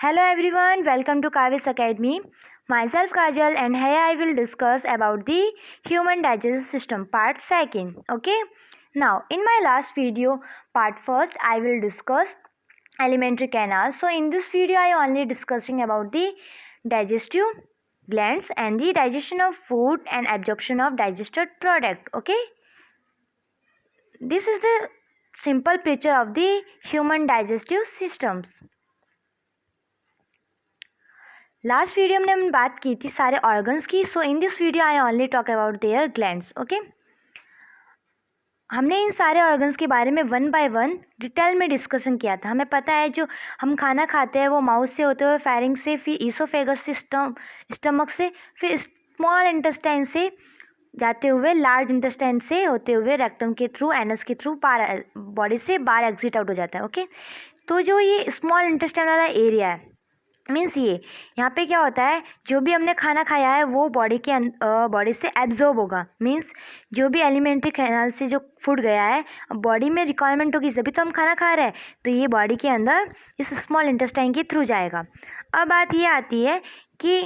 Hello everyone, welcome to Kavis Academy. Myself Kajal and here I will discuss about the human digestive system part second. Okay. Now in my last video part first I will discuss alimentary canal. So in this video I only discussing about the digestive glands and the digestion of food and absorption of digested product. Okay. This is the simple picture of the human digestive systems. Last video में हमने बात की थी सारे organs की. So in this video I only talk about their glands. Okay, हमने इन सारे ऑर्गन्स के बारे में वन बाय वन डिटेल में डिस्कशन किया था. हमें पता है जो हम खाना खाते हैं वो माउथ से होते हुए फेरिंग से, फिर ईसोफेगस से, स्टमक से, फिर स्मॉल इंटेस्टाइन से जाते हुए लार्ज इंटेस्टाइन से होते हुए रेक्टम के थ्रू, एनस के थ्रू बॉडी से बाहर एग्जिट आउट हो जाता है. ओके, तो जो ये स्मॉल इंटेस्टाइन वाला एरिया है मीन्स ये यहाँ पे क्या होता है, जो भी हमने खाना खाया है वो बॉडी से एब्जॉर्ब होगा. मीन्स जो भी एलिमेंट्री कैनाल से जो फूड गया है बॉडी में रिक्वायरमेंट होगी, जब भी तो हम खाना खा रहे हैं, तो ये बॉडी के अंदर इस स्मॉल इंटेस्टाइन के थ्रू जाएगा. अब बात ये आती है कि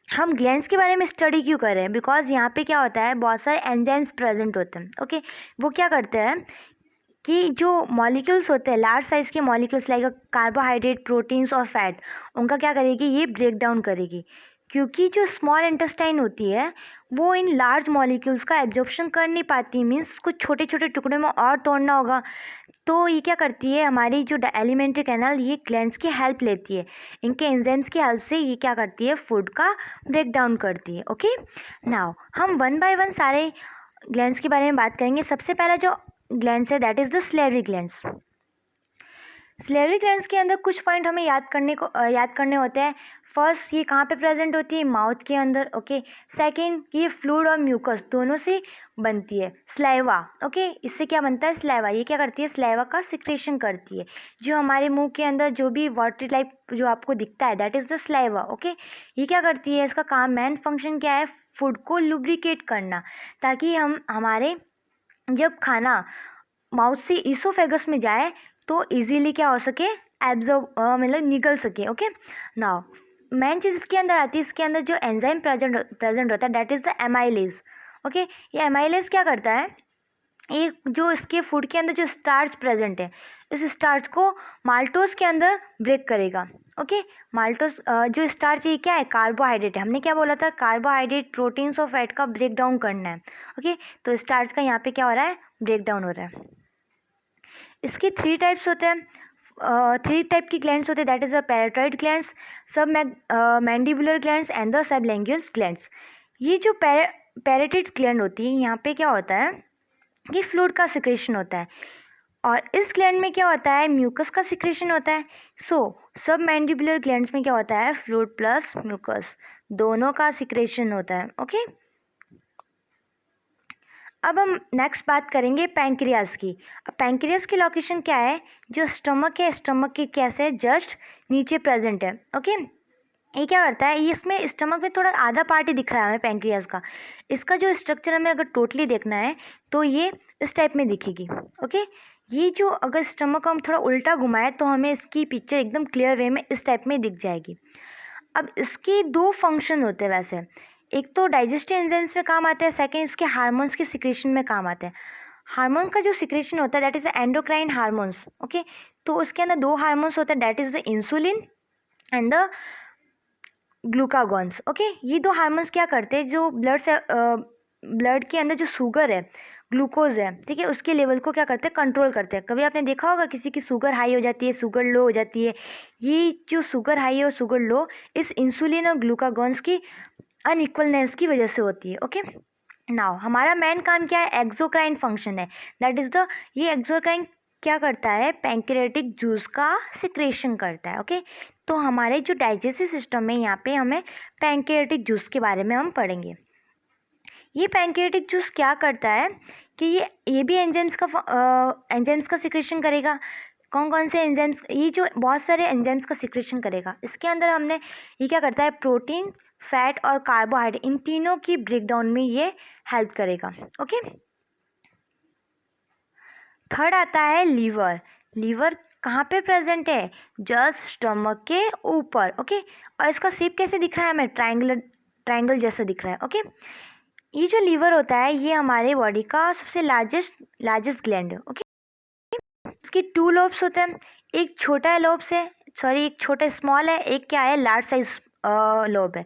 हम ग्लैंड्स के बारे में स्टडी क्यों कर रहे हैं. बिकॉज यहाँ पे क्या होता है, बहुत सारे एंजाइम्स प्रेजेंट होते हैं. ओके, वो क्या करते हैं कि जो मॉलिक्यूल्स होते हैं, लार्ज साइज़ के मॉलिक्यूल्स लाइक कार्बोहाइड्रेट, प्रोटीन्स और फैट, उनका क्या करेगी, ये ब्रेक डाउन करेगी. क्योंकि जो स्मॉल इंटेस्टाइन होती है वो इन लार्ज मॉलिक्यूल्स का एब्जॉर्प्शन कर नहीं पाती. मीन्स कुछ छोटे छोटे टुकड़े में और तोड़ना होगा. तो ये क्या करती है, हमारी जो एलिमेंट्री कैनाल, ये ग्लैंड्स की हेल्प लेती है. इनके एंजाइम्स की हेल्प से ये क्या करती है, फूड का ब्रेक डाउन करती है. ओके, नाउ हम वन बाय वन सारे ग्लैंड्स के बारे में बात करेंगे. सबसे पहला जो ग्लैंड्स है that is the salivary glands. Salivary glands के अंदर कुछ पॉइंट हमें याद करने होते हैं. फर्स्ट, ये कहाँ पे प्रेजेंट होती है, माउथ के अंदर. ओके, सेकंड, ये फ्लूइड और म्यूकस दोनों से बनती है. स्लाइवा, ओके, इससे क्या बनता है, स्लाइवा. ये क्या करती है, स्लाइवा का सिक्रेशन करती है. जो हमारे मुंह के अंदर जो भी वाटर टाइप जो आपको दिखता है that is the saliva. Okay, ये क्या करती है, इसका काम, मेन फंक्शन क्या है, फूड को लुब्रिकेट करना, ताकि हमारे जब खाना माउथ से ईसोफेगस में जाए तो इजीली क्या हो सके, एब्जॉर्ब मतलब निकल सके. ओके, नाउ मेन चीज़ इसके अंदर आती है, इसके अंदर जो एंजाइम प्रेजेंट होता है that is the amylase. Okay, ये एमाइलेज क्या करता है, ये जो इसके फूड के अंदर जो स्टार्च प्रेजेंट है, इस स्टार्च को माल्टोज के अंदर ब्रेक करेगा. ओके, माल्टोज जो स्टार्च है क्या है, कार्बोहाइड्रेट है. हमने क्या बोला था, कार्बोहाइड्रेट, प्रोटीन्स और फैट का ब्रेक डाउन करना है. ओके, तो स्टार्च का यहाँ पे क्या हो रहा है, ब्रेक डाउन हो रहा है. इसके थ्री टाइप्स होते हैं, थ्री टाइप की ग्लैंड्स होते हैं, that is the parotid glands, submandibular glands and the sublingual glands. ये जो पैराटाइड ग्लैंड होती है, यहाँ पे क्या होता है कि फ्लूइड का सिक्रेशन होता है, और इस ग्लैंड में क्या होता है, म्यूकस का सिक्रेशन होता है. सो सब मैंडिबुलर ग्लैंड्स में क्या होता है, फ्लूइड प्लस म्यूकस दोनों का सिक्रेशन होता है. ओके, अब हम नेक्स्ट बात करेंगे पैंक्रियाज की. अब पैंक्रियाज की लोकेशन क्या है, जो स्टमक है, स्टमक के कैसे जस्ट नीचे प्रेजेंट है. ओके, ये क्या करता है, ये इसमें स्टमक में थोड़ा आधा पार्ट ही दिख रहा है हमें पैंक्रियाज का. इसका जो स्ट्रक्चर हमें अगर टोटली देखना है तो ये इस टाइप में दिखेगी. ओके, ये जो अगर स्टमक को हम थोड़ा उल्टा घुमाएं तो हमें इसकी पिक्चर एकदम क्लियर वे में इस टाइप में दिख जाएगी. अब इसके दो फंक्शन होते हैं वैसे, एक तो डाइजेस्टिव एंजाइम्स में काम आते हैं, सेकेंड इसके हार्मोन्स के सिक्रेशन में काम आते हैं. हार्मोन का जो सिक्रेशन होता है that is the endocrine hormones. Okay, तो उसके अंदर दो हार्मोन्स होते हैं, that is the insulin and the glucagons. Okay, ये दो हार्मोन्स क्या करते हैं, जो ब्लड के अंदर जो शुगर है, ग्लूकोज है, ठीक है, उसके लेवल को क्या करते हैं, कंट्रोल करते हैं. कभी आपने देखा होगा किसी की शुगर हाई हो जाती है, शुगर लो हो जाती है. ये जो शुगर हाई और शुगर लो इस इंसुलिन और ग्लूकागॉन्स की अनइक्वलनेस की वजह से होती है. ओके, नाउ हमारा मेन काम क्या है, एक्सोक्राइन फंक्शन है, दैट इज़ द, ये एक्सोक्राइन क्या करता है, पैंक्रियाटिक जूस का सिक्रेशन करता है. ओके, तो हमारे जो डाइजेस्टिव सिस्टम है यहाँ पे हमें पैंक्रियाटिक जूस के बारे में हम पढ़ेंगे. ये पैंक्रियाटिक जूस क्या करता है कि ये भी एंजाइम्स का सिक्रेशन करेगा. कौन कौन से एंजाइम्स, ये जो बहुत सारे एंजाइम्स का सिक्रेशन करेगा. इसके अंदर हमने ये क्या करता है, प्रोटीन, फैट और कार्बोहाइड्रेट, इन तीनों की ब्रेकडाउन में ये हेल्प करेगा. ओके, थर्ड आता है लीवर. लीवर कहाँ पे प्रेजेंट है? जस्ट स्टमक के ऊपर। ओके, और इसका शेप कैसे दिख रहा है हमें? ट्रायंगल जैसा दिख रहा है। ओके, ये जो लीवर होता है ये हमारे बॉडी का सबसे लार्जेस्ट ग्लैंड है। ओके, इसकी 2 लोब्स होते हैं, एक छोटा लोब से एक छोटा स्मॉल है, एक क्या है लार्ज साइज लोब है।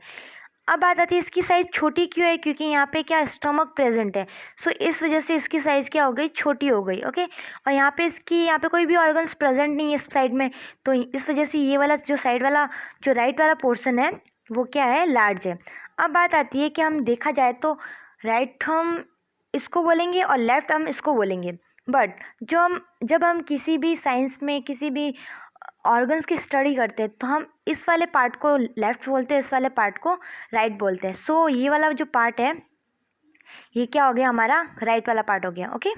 अब बात आती है इसकी साइज़ छोटी क्यों है? क्योंकि यहाँ पे क्या स्टमक प्रेजेंट है, सो इस वजह से इसकी साइज़ क्या हो गई? छोटी हो गई। ओके, और यहाँ पे कोई भी ऑर्गन्स प्रेजेंट नहीं है इस साइड में, तो इस वजह से ये वाला जो साइड वाला जो राइट वाला पोर्शन है वो क्या है? लार्ज है। अब बात आती है कि हम देखा जाए तो राइट हम इसको बोलेंगे और लेफ्ट हम इसको बोलेंगे, बट जब हम किसी भी साइंस में किसी भी ऑर्गन्स की स्टडी करते हैं तो हम इस वाले पार्ट को लेफ्ट बोलते हैं, इस वाले पार्ट को राइट बोलते हैं। सो ये वाला जो पार्ट है ये क्या हो गया? हमारा राइट वाला पार्ट हो गया। ओके,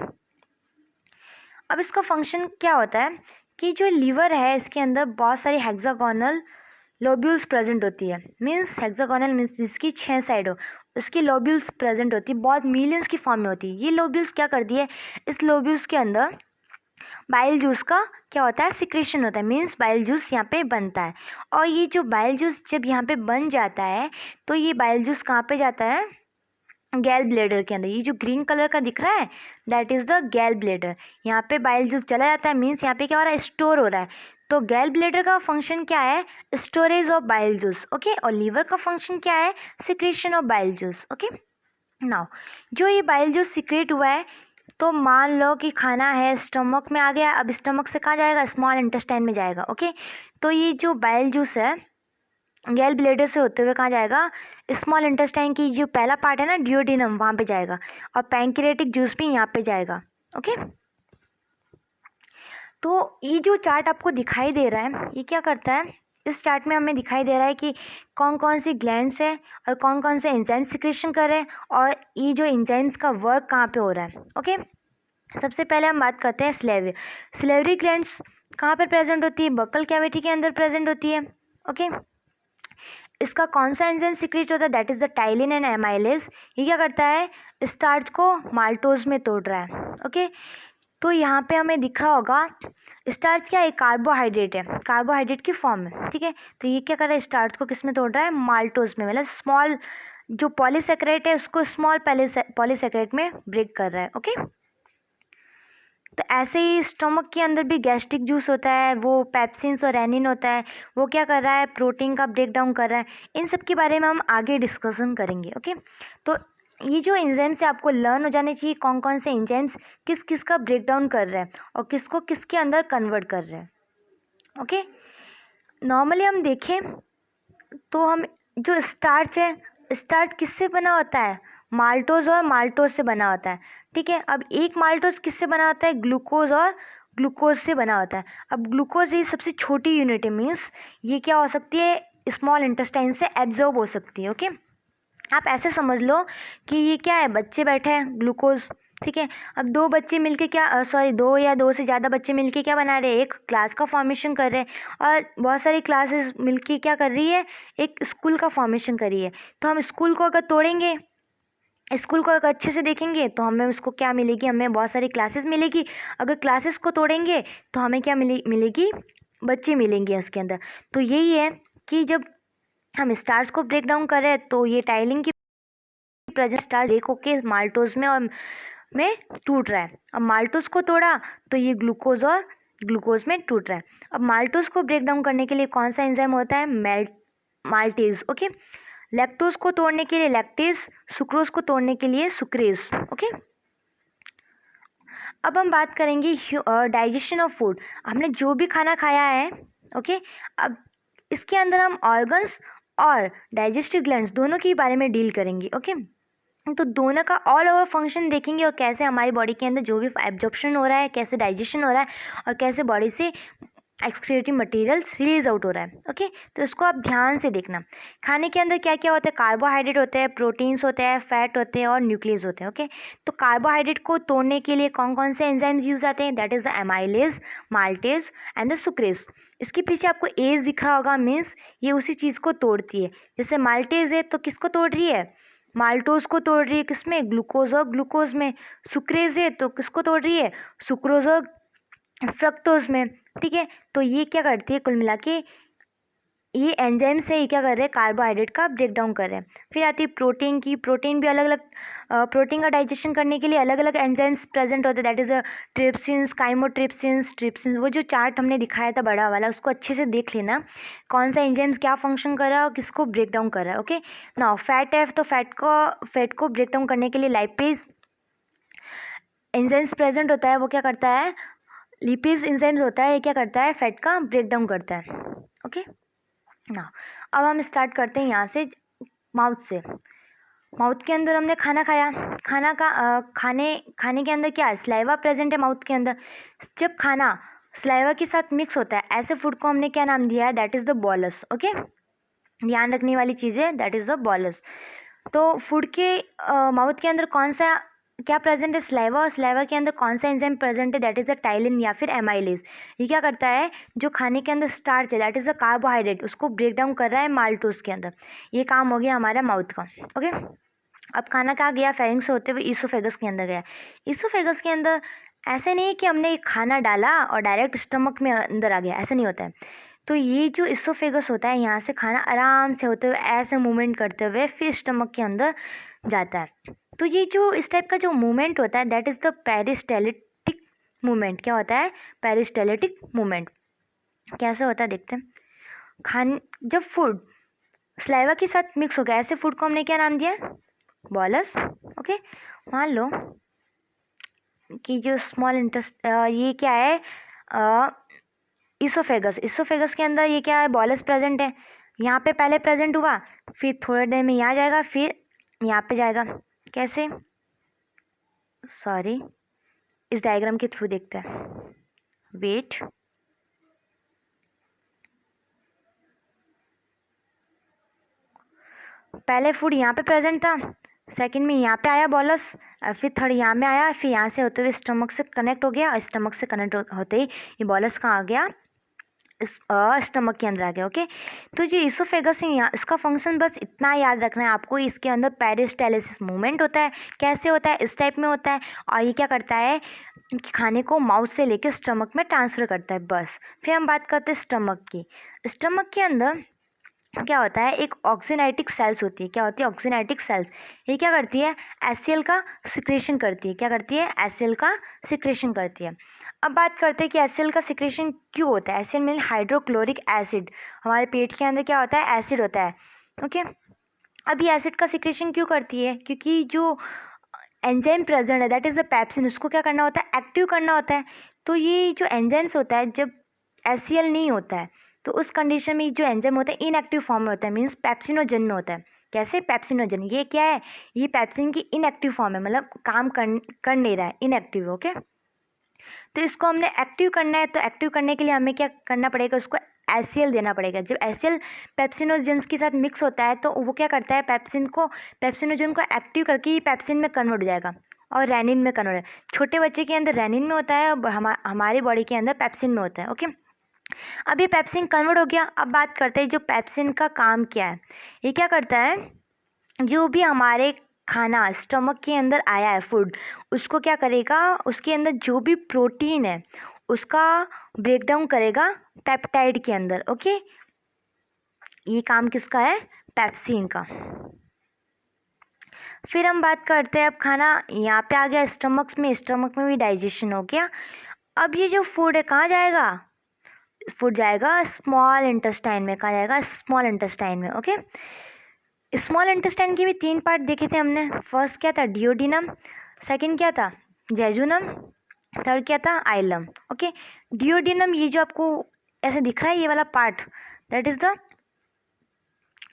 अब इसका फंक्शन क्या होता है कि जो लीवर है इसके अंदर बहुत सारी हेक्सागोनल लोब्यूल्स प्रेजेंट होती है। मीन्स हेक्सागोनल मीन्स जिसकी 6 साइड हो, उसकी लोब्यूल्स प्रेजेंट होती है, बहुत मिलियंस की फॉर्म में होती है। ये लोब्यूल्स क्या करती है? इस लोब्यूल्स के अंदर बाइल जूस का क्या होता है? सिक्रेशन होता है। मीन्स बाइल जूस यहाँ पे बनता है, और ये जो बाइल जूस जब यहाँ पे बन जाता है तो ये बाइल जूस कहाँ पे जाता है? गैल ब्लेडर के अंदर। ये जो ग्रीन कलर का दिख रहा है दैट इज़ द गैल ब्लेडर। यहाँ पे बाइल जूस चला जाता है, मीन्स यहाँ पे क्या हो रहा है? स्टोर हो रहा है। तो गैल ब्लेडर का फंक्शन क्या है? Storage of bile juice. Okay, और लीवर का फंक्शन क्या है? Secretion of bile juice. Okay, now जो ये बाइल जूस सिक्रेट हुआ है, तो मान लो कि खाना है स्टमक में आ गया, अब स्टमक से कहाँ जाएगा? स्मॉल इंटेस्टाइन में जाएगा। ओके, तो ये जो बाइल जूस है गैल ब्लेडर से होते हुए कहाँ जाएगा? स्मॉल इंटेस्टाइन की जो पहला पार्ट है ना डिओडिनम, वहाँ पे जाएगा, और पैंक्रियाटिक जूस भी यहाँ पे जाएगा। ओके, तो ये जो चार्ट आपको दिखाई दे रहा है ये क्या करता है? इस चार्ट में हमें दिखाई दे रहा है कि कौन कौन सी ग्लैंड्स है और कौन कौन से एंजाइम सिक्रेशन कर रहे हैं, और ये जो एंजाइम्स का वर्क कहाँ पे हो रहा है। ओके, सबसे पहले हम बात करते हैं सिलेवरी ग्लैंड्स कहाँ पर प्रेजेंट होती है? बक्कल कैविटी के अंदर प्रेजेंट होती है। ओके, इसका कौन सा एंजाइम सिक्रेट होता है? That is the ptyalin and amylase. ये क्या करता है? स्टार्च को माल्टोज में तोड़ रहा है। ओके, तो यहाँ पे हमें दिख रहा होगा स्टार्च क्या है? कार्बोहाइड्रेट है, कार्बोहाइड्रेट की फॉर्म में। ठीक है, तो ये क्या कर रहा है? स्टार्च को किस में तोड़ रहा है? माल्टोज में, मतलब स्मॉल जो पॉलीसेकेरेट है उसको स्मॉल पॉलीसेकेरेट में ब्रेक कर रहा है। ओके, तो ऐसे ही स्टमक के अंदर भी गैस्ट्रिक जूस होता है, वो पेप्सिन्स और रेनिन होता है, वो क्या कर रहा है? प्रोटीन का ब्रेक डाउन कर रहा है। इन सब के बारे में हम आगे डिस्कशन करेंगे। ओके, तो ये जो एंजाइम्स है आपको लर्न हो जाने चाहिए कौन कौन से एंजाइम्स किस किस का ब्रेक डाउन कर रहे हैं और किसको किसके अंदर कन्वर्ट कर रहे हैं। ओके, नॉर्मली हम देखें तो हम जो स्टार्च है, स्टार्च किससे बना होता है? माल्टोज और माल्टोज से बना होता है। ठीक है, अब एक माल्टोज किससे बना होता है? ग्लूकोज और ग्लूकोज से बना होता है। अब ग्लूकोज ये सबसे छोटी यूनिट है, मीन्स ये क्या हो सकती है? स्मॉल इंटेस्टाइन से एब्जॉर्ब हो सकती है। ओके, आप ऐसे समझ लो कि ये क्या है? बच्चे बैठे हैं, ग्लूकोज। ठीक है, अब दो बच्चे मिलके क्या दो या दो से ज़्यादा बच्चे मिलके क्या बना रहे हैं? एक क्लास का फॉर्मेशन कर रहे हैं, और बहुत सारी क्लासेस मिलके क्या कर रही है? एक स्कूल का फॉर्मेशन कर रही है। तो हम स्कूल को अगर तोड़ेंगे, स्कूल को अगर अच्छे से देखेंगे तो हमें उसको क्या मिलेगी? हमें बहुत सारी क्लासेस मिलेगी। अगर क्लासेस को तोड़ेंगे तो हमें क्या मिलेगी? बच्चे मिलेंगे उसके अंदर। तो यही है कि जब हम स्टार्च को ब्रेक डाउन कर रहे हैं तो ये टाइलिन की प्रेजेंट स्टार्च ब्रेक होके माल्टोज में और में टूट रहा है। अब माल्टोज को तोड़ा तो ये ग्लूकोज और ग्लूकोज में टूट रहा है। अब माल्टोज को ब्रेक डाउन करने के लिए कौन सा एंजाइम होता है? माल्टेज। ओके, लैक्टोज को तोड़ने के लिए लैक्टेज, सुक्रोज को तोड़ने के लिए सुक्रेज। ओके, अब हम बात करेंगे डाइजेशन ऑफ फूड। हमने जो भी खाना खाया है, ओके, अब इसके अंदर हम ऑर्गन्स और डाइजेस्टिव ग्लैंड्स दोनों के बारे में डील करेंगे। ओके, तो दोनों का ऑल ओवर फंक्शन देखेंगे और कैसे हमारी बॉडी के अंदर जो भी एब्जॉर्प्शन हो रहा है, कैसे डाइजेशन हो रहा है और कैसे बॉडी से एक्सक्रीटिव मटेरियल्स रिलीज आउट हो रहा है। ओके, तो इसको आप ध्यान से देखना। खाने के अंदर क्या क्या होता है? कार्बोहाइड्रेट होते हैं, प्रोटीन्स होते हैं, फैट होते हैं और न्यूक्लियस होते हैं। ओके, तो कार्बोहाइड्रेट को तोड़ने के लिए कौन कौन से एंजाइम्स यूज आते हैं? That is the amylase, maltase and the sucrase. इसके पीछे आपको एज दिख रहा होगा, मीन्स ये उसी चीज़ को तोड़ती है। जैसे माल्टेज है तो किसको तोड़ रही है? माल्टोज को तोड़ रही है, किसमें? ग्लूकोज और ग्लूकोज में। सुक्रेज है तो किसको तोड़ रही है? सुक्रोज और फ्रक्टोज में, ठीक है। तो ये क्या करती है, कुल मिला के ये एंजाइम से ये क्या कर रहे हैं, कार्बोहाइड्रेट का ब्रेक डाउन कर रहे हैं। फिर आती है प्रोटीन की। प्रोटीन भी अलग अलग, प्रोटीन का डाइजेशन करने के लिए अलग अलग एंजाइम्स प्रेजेंट होते हैं, दैट इज़ ट्रिप्सिन्स, काइमोट्रिप्सिन्स, ट्रिप्सिन्स। वो जो चार्ट हमने दिखाया था बड़ा वाला, उसको अच्छे से देख लेना, कौन सा एंजाइम्स क्या फंक्शन कर रहा है और किसको ब्रेक डाउन कर रहा है। ओके नाउ फैट है, तो फैट को ब्रेक डाउन करने के लिए लाइपेज एंजाइम्स प्रेजेंट होता है, वो क्या करता है, लिपिज एंजाइम्स होता है, ये क्या करता है, फैट का ब्रेक डाउन करता है। ओके ना, अब हम स्टार्ट करते हैं यहाँ से, माउथ से। माउथ के अंदर हमने खाना खाया, खाना का खाने के अंदर क्या है, स्लाइवा प्रेजेंट है माउथ के अंदर। जब खाना स्लाइवा के साथ मिक्स होता है, ऐसे फूड को हमने क्या नाम दिया है, that is the bolus. Okay, ध्यान रखने वाली चीज़ है, दैट इज़ द बॉलस। तो फूड के माउथ के अंदर कौन सा क्या प्रेजेंट है, स्लाइवा, और स्लाइवा के अंदर कौन सा एंजाइम प्रेजेंट है, दैट इज़ द टाइलिन या फिर एमाइलेज। ये क्या करता है, जो खाने के अंदर स्टार्च है, दैट इज़ द कार्बोहाइड्रेट, उसको ब्रेक डाउन कर रहा है माल्टोज के अंदर। ये काम हो गया हमारा माउथ का। ओके, अब खाना कहाँ गया, फेरिंग्स से होते हुए ईसोफेगस के अंदर गया। ईसोफेगस के अंदर ऐसे नहीं कि हमने खाना डाला और डायरेक्ट स्टमक में अंदर आ गया, ऐसा नहीं होता है। तो ये जो ईसोफेगस होता है, यहाँ से खाना आराम से होते हुए ऐसे मूवमेंट करते हुए फिर स्टमक के अंदर जाता है। तो ये जो इस टाइप का जो मूवमेंट होता है, दैट इज़ द पेरिस्टेलिटिक मूवमेंट। क्या होता है, पेरिस्टेलिटिक मूवमेंट। कैसे होता है देखते हैं। जब फूड स्लाइवा के साथ मिक्स हो गया, ऐसे फूड को हमने क्या नाम दिया, बॉलस। ओके, मान लो कि जो स्मॉल इंटेस्ट ये क्या है, इसोफेगस। इसोफेगस के अंदर ये क्या है, बॉलस प्रेजेंट है। यहाँ पे पहले प्रेजेंट हुआ, फिर थोड़े देर में यहाँ जाएगा, फिर यहाँ पे जाएगा। कैसे, सॉरी, इस डायग्राम के थ्रू देखते हैं, वेट। पहले फूड यहाँ पे प्रेजेंट था, सेकंड में यहाँ पे आया बॉलस, फिर थर्ड यहाँ में आया, फिर यहाँ से होते हुए स्टमक से कनेक्ट हो गया, और स्टमक से कनेक्ट होते ही ये बॉलस कहाँ आ गया, इस स्टमक के अंदर आ गया। ओके, तो जो इसोफेगस है, यहाँ इसका फंक्शन बस इतना याद रखना है आपको, इसके अंदर पेरिस्टालिसिस मूवमेंट होता है। कैसे होता है, इस टाइप में होता है, और ये क्या करता है कि खाने को माउथ से लेकर स्टमक में ट्रांसफ़र करता है, बस। फिर हम बात करते हैं स्टमक की। स्टमक के अंदर क्या होता है, एक ऑक्सीनाइटिक सेल्स होती है। क्या होती है, ऑक्सीनाइटिक सेल्स। ये क्या करती है, एचसीएल का सिक्रेशन करती है। क्या करती है, एचसीएल का सिक्रेशन करती है। अब बात करते हैं कि एचसीएल का सिक्रेशन क्यों होता है। HCL mean hydrochloric acid. हमारे पेट के अंदर क्या होता है, एसिड होता है। ओके, अब ये एसिड का सिक्रेशन क्यों करती है, क्योंकि जो एंजाइम प्रेजेंट है, दैट इज़ द पेप्सिन, उसको क्या करना होता है, एक्टिव करना होता है। तो ये जो एंजाइम्स होता है, जब एचसीएल नहीं होता है, तो उस कंडीशन में जो एंजाइम होता है इनएक्टिव फॉर्म में होता है, मीन्स पेप्सिनोजन में होता है। कैसे, पेप्सिनोजन। ये क्या है, ये पेप्सिन की इनएक्टिव फॉर्म है, मतलब काम कर नहीं रहा है, इनएक्टिव। ओके, तो इसको हमने एक्टिव करना है, तो एक्टिव करने के लिए हमें क्या करना पड़ेगा, उसको एचसीएल देना पड़ेगा। जब एचसीएल पेप्सिनोजेंस के साथ मिक्स होता है, तो वो क्या करता है, पेप्सिनोजन को एक्टिव करके ये पेप्सिन में कन्वर्ट हो जाएगा और रेनिन में कन्वर्ट है। छोटे बच्चे के अंदर रेनिन में होता है, और हमारी बॉडी के अंदर पेप्सिन में होता है। ओके, अब ये पेप्सिन कन्वर्ट हो गया। अब बात करते हैं जो पेप्सिन का काम क्या है। ये क्या करता है, जो भी हमारे खाना स्टमक के अंदर आया है फूड, उसको क्या करेगा, उसके अंदर जो भी प्रोटीन है उसका ब्रेक डाउन करेगा पेप्टाइड के अंदर। ओके, ये काम किसका है, पेप्सिन का। फिर हम बात करते हैं, अब खाना यहाँ पे आ गया स्टमक में भी डाइजेशन हो गया। अब ये जो फूड है कहाँ जाएगा, फूड जाएगा स्मॉल इंटेस्टाइन में। कहाँ जाएगा, स्मॉल इंटेस्टाइन में। ओके, स्मॉल इंटेस्टाइन के भी 3 पार्ट देखे थे हमने। फर्स्ट क्या था, डियोडिनम, सेकंड क्या था, जेजुनम, थर्ड क्या था, आइलम। ओके, डियोडिनम, ये जो आपको ऐसे दिख रहा है ये वाला part, that is the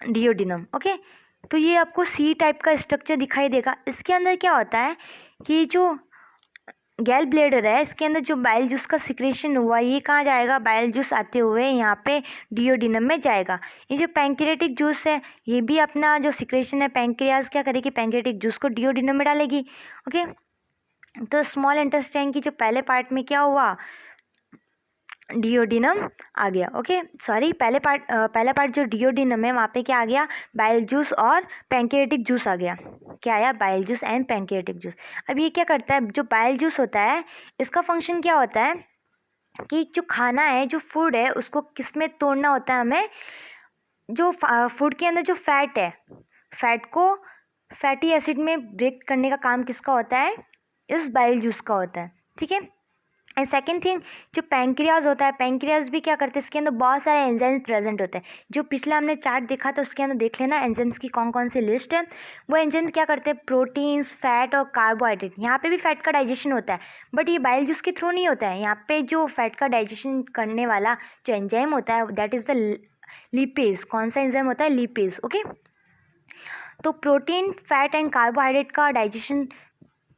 duodenum. Okay, तो ये आपको सी टाइप का स्ट्रक्चर दिखाई देगा। इसके अंदर क्या होता है कि जो गैल ब्लेडर है, इसके अंदर जो बाइल जूस का सिक्रेशन हुआ, ये कहाँ जाएगा, बाइल जूस आते हुए यहाँ पे डियोडिनम में जाएगा। ये जो पैंक्रियाटिक जूस है, ये भी अपना जो सिक्रेशन है, पैंक्रियाज क्या करेगी, पैंक्रियाटिक जूस को डियोडिनम में डालेगी। ओके, तो स्मॉल इंटेस्टाइन की जो पहले पार्ट में क्या हुआ, डियोडिनम आ गया। ओके, सॉरी, पहला पार्ट जो डियोडिनम है, वहाँ पे क्या आ गया, बाइल जूस और पैंक्रियाटिक जूस आ गया। क्या आया, bile juice and pancreatic juice. अब ये क्या करता है, जो बाइल जूस होता है इसका फंक्शन क्या होता है, कि जो खाना है, जो फूड है, उसको किस में तोड़ना होता है हमें। जो फूड के अंदर जो फैट है, फैट को फैटी एसिड में ब्रेक करने का काम किसका होता है, इस बाइल जूस का होता है, ठीक है। एंड सेकेंड थिंग, जो पैंक्रियाज होता है, पैंक्रियाज भी क्या करते हैं, इसके अंदर बहुत सारे एंजाइम्स प्रेजेंट होते हैं। जो पिछला हमने चार्ट देखा था उसके अंदर देख लेना एंजाइम्स की कौन कौन सी लिस्ट है। वो एंजाइम्स क्या करते हैं, प्रोटीन्स, फैट और कार्बोहाइड्रेट। यहाँ पे भी फैट का डाइजेशन होता है, बट ये बाइल जूस के थ्रू नहीं होता है। यहाँ पे जो फैट का डाइजेशन करने वाला जो एंजाइम होता है दैट इज़ द लिपेज। कौन सा एंजाइम होता है, लिपेज, ओके। तो प्रोटीन, फैट एंड कार्बोहाइड्रेट का डाइजेशन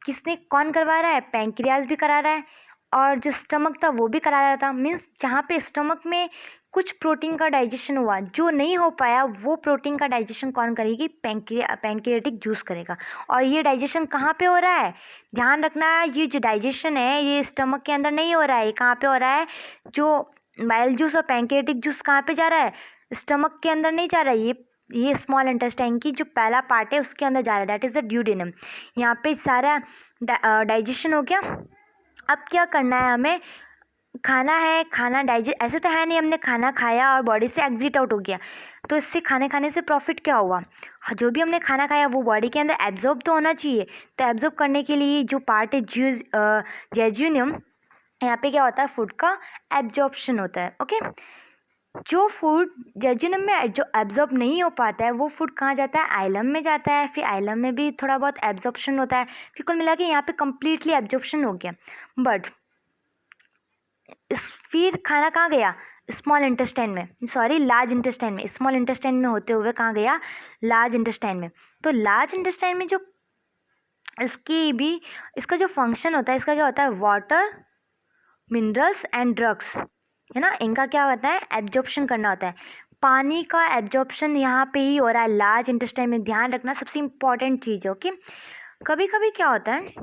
कौन करवा रहा है, पैंक्रियाज भी करा रहा है, और जो स्टमक था वो भी करा रहा था। मीन्स जहाँ पे स्टमक में कुछ प्रोटीन का डाइजेशन हुआ, जो नहीं हो पाया, वो प्रोटीन का डाइजेशन कौन करेगी, पैंक्रियाटिक जूस करेगा। और ये डाइजेशन कहाँ पे हो रहा है, ध्यान रखना, ये जो डाइजेशन है ये स्टमक के अंदर नहीं हो रहा है, ये कहाँ पे हो रहा है, जो बाइल जूस और पैंक्रियाटिक जूस कहाँ पे जा रहा है, स्टमक के अंदर नहीं जा रहा है, ये स्मॉल इंटेस्टाइन की जो पहला पार्ट है उसके अंदर जा रहा है, दैट इज़ द ड्यूडेनम। यहाँ पे सारा डाइजेशन हो गया। अब क्या करना है हमें, खाना है, खाना डाइजेस्ट, ऐसे तो है नहीं हमने खाना खाया और बॉडी से एग्जिट आउट हो गया, तो इससे खाने से प्रॉफिट क्या हुआ, जो भी हमने खाना खाया वो बॉडी के अंदर एब्जॉर्ब तो होना चाहिए। तो एब्जॉर्ब करने के लिए जो पार्ट है जेजुनियम, यहाँ पे क्या होता है, फूड का एब्जॉर्प्शन होता है, ओके। जो फूड जेजुनम में जो एब्जॉर्ब नहीं हो पाता है वो फूड कहाँ जाता है, आइलम में जाता है। फिर आइलम में भी थोड़ा बहुत एब्जॉर्प्शन होता है, फिर कुल मिला के यहाँ पे कम्प्लीटली एब्जॉर्प्शन हो गया। बट फिर खाना कहाँ गया, स्मॉल इंटेस्टाइन में, सॉरी लार्ज इंटेस्टाइन में, स्मॉल इंटेस्टाइन में होते हुए कहाँ गया, लार्ज इंटेस्टाइन में। तो लार्ज इंटेस्टाइन में जो इसका जो फंक्शन होता है, इसका क्या होता है, वाटर, मिनरल्स एंड ड्रग्स, है ना, इनका क्या होता है, एब्जॉर्प्शन करना होता है। पानी का एब्जॉर्प्शन यहाँ पे ही हो रहा है लार्ज इंटेस्टाइन में, ध्यान रखना, सबसे इम्पॉर्टेंट चीज़ है, ओके। कभी कभी क्या होता है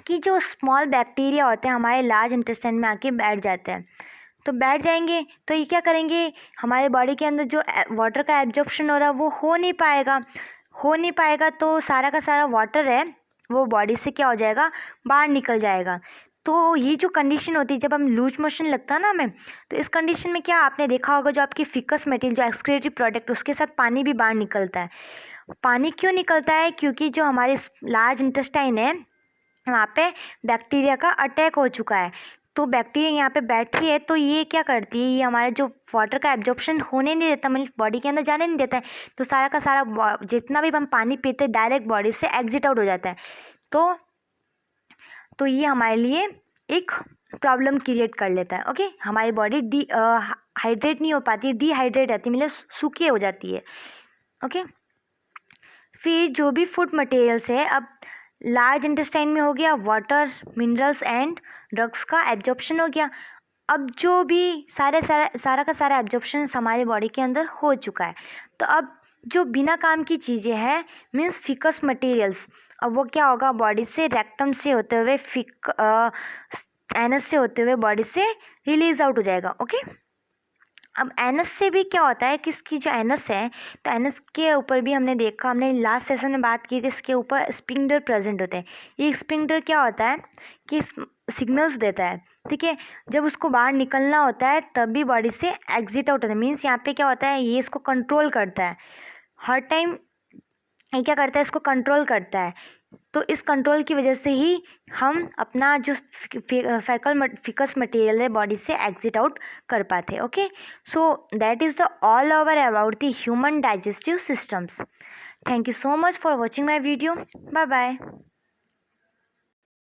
कि जो स्मॉल बैक्टीरिया होते हैं हमारे लार्ज इंटेस्टाइन में आके बैठ जाते हैं। तो बैठ जाएंगे तो ये क्या करेंगे, हमारे बॉडी के अंदर जो वाटर का एब्जॉर्प्शन हो रहा है वो हो नहीं पाएगा, तो सारा का सारा वाटर है वो बॉडी से क्या हो जाएगा, बाहर निकल जाएगा। तो ये जो कंडीशन होती है जब हम लूज मोशन लगता है ना हमें, तो इस कंडीशन में क्या आपने देखा होगा, जो आपकी फिकस मटेरियल जो एक्सक्रीटरी प्रोडक्ट उसके साथ पानी भी बाहर निकलता है। पानी क्यों निकलता है, क्योंकि जो हमारे लार्ज इंटेस्टाइन है वहाँ पे बैक्टीरिया का अटैक हो चुका है। तो बैक्टीरिया यहाँ पे बैठी है, तो ये क्या करती है, ये हमारे जो वाटर का एब्जॉर्प्शन होने नहीं देता, मतलब बॉडी के अंदर जाने नहीं देता है। तो सारा का सारा जितना भी हम पानी पीते हैं डायरेक्ट बॉडी से एग्जिट आउट हो जाता है। तो ये हमारे लिए एक प्रॉब्लम क्रिएट कर लेता है, ओके। हमारी बॉडी हाइड्रेट नहीं हो पाती, डिहाइड्रेट रहती है, मतलब सूखी हो जाती है, ओके। फिर जो भी फूड मटेरियल्स है, अब लार्ज इंटेस्टाइन में हो गया वाटर, मिनरल्स एंड ड्रग्स का एब्जॉर्प्शन हो गया। अब जो भी सारा का सारा एब्जॉर्प्शन हमारे बॉडी के अंदर हो चुका है, तो अब जो बिना काम की चीज़ें हैं मीन्स फिकस मटेरियल्स, अब वो क्या होगा, बॉडी से रेक्टम से होते हुए एनस से होते हुए बॉडी से रिलीज आउट हो जाएगा, ओके। अब एनस से भी क्या होता है कि इसकी जो एनस है, तो एनस के ऊपर भी हमने देखा, हमने लास्ट सेशन में बात की थी, इसके ऊपर स्पिंडर प्रेजेंट होते हैं। ये स्पिंडर क्या होता है कि सिग्नल्स देता है, ठीक है। जब उसको बाहर निकलना होता है तब भी बॉडी से एग्जिट आउट होता है, मीन्स यहाँ पे क्या होता है, ये इसको कंट्रोल करता है हर टाइम, ये क्या करता है, इसको कंट्रोल करता है। तो इस कंट्रोल की वजह से ही हम अपना जो फिकस मटेरियल है बॉडी से एग्जिट आउट कर पाते, okay. So that is the all over about the human digestive systems. Thank you so much for watching my video, bye bye.